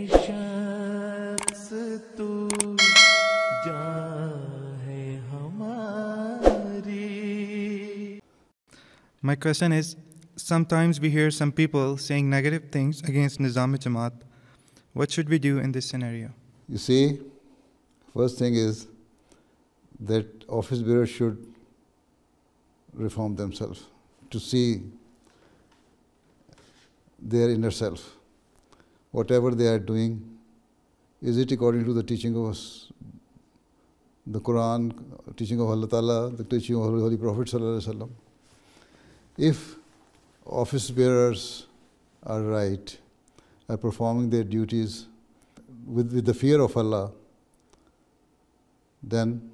शख्स तू जान है हमारी. My question is, sometimes we hear some people saying negative things against Nizam-e-Jamaat. What should we do in this scenario? You see, first thing is that office bearers should reform themselves to see their inner self. Whatever they are doing, is it according to the teaching of the Quran, teaching of Allah Ta'ala, the teaching of Holy Prophet Sallallahu Alaihi Wasallam? If office bearers are right, are performing their duties with the fear of Allah, then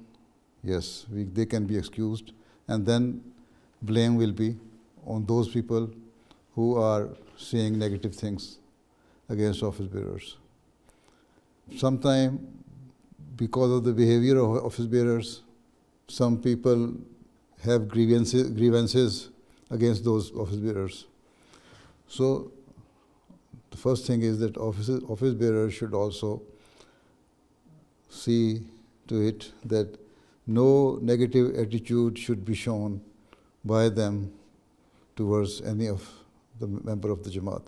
yes, they can be excused, and then blame will be on those people who are saying negative things against office bearers. Sometimes, because of the behavior of office bearers, some people have grievances against those office bearers. So, the first thing is that office bearers should also see to it that no negative attitude should be shown by them towards any of the member of the Jamaat.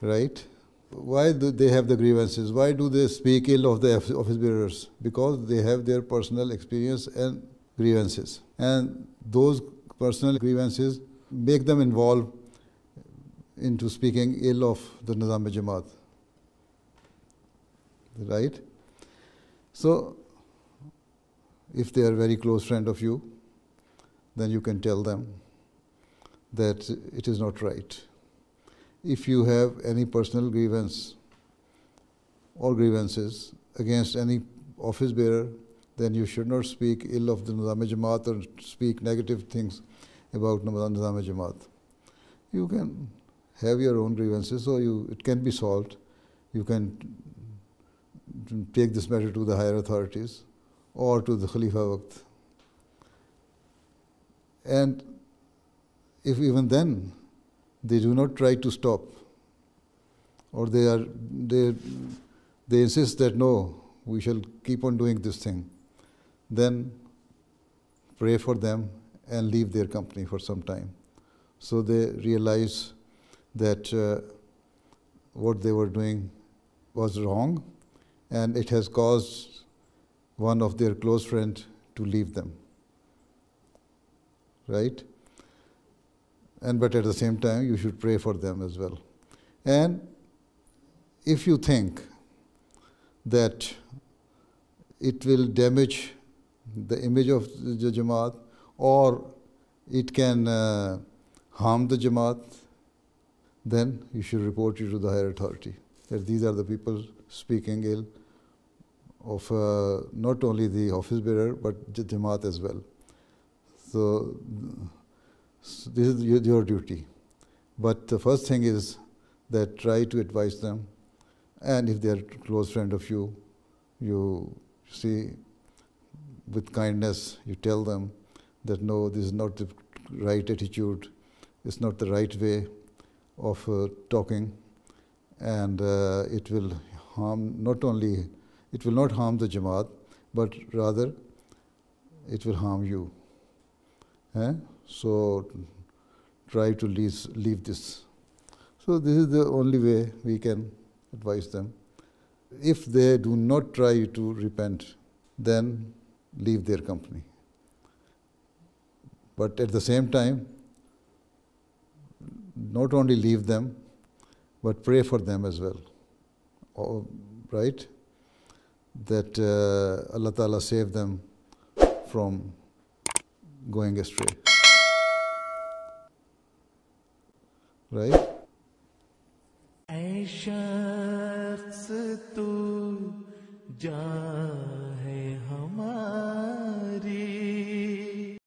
Right? Why do they have the grievances? Why do they speak ill of the office bearers? Because they have their personal experience and grievances. And those personal grievances make them involved into speaking ill of the Nizam-e-Jamaat. Right? So, if they are a very close friend of you, then you can tell them that it is not right. If you have any personal grievance or grievances against any office bearer, then you should not speak ill of the Nizam-e-Jamaat or speak negative things about Nizam-e-Jamaat. You can have your own grievances, so it can be solved. You can take this matter to the higher authorities or to the Khalifa Waqt. And if even then they do not try to stop, or they insist that no, we shall keep on doing this thing, then pray for them and leave their company for some time, so they realize that what they were doing was wrong, and it has caused one of their close friends to leave them. Right? But at the same time, you should pray for them as well. And if you think that it will damage the image of the Jamaat, or it can harm the Jamaat, then you should report it to the higher authority, that these are the people speaking ill of not only the office bearer, but the Jamaat as well. So this is your duty. But the first thing is that try to advise them, and if they are a close friend of you, you see, with kindness, you tell them that no, this is not the right attitude, it's not the right way of talking, and it will harm not only, it will not harm the Jamaat, but rather it will harm you. So try to leave this. So this is the only way we can advise them. If they do not try to repent, then leave their company. But at the same time, not only leave them, but pray for them as well. Right? That Allah Ta'ala save them from going astray. Right?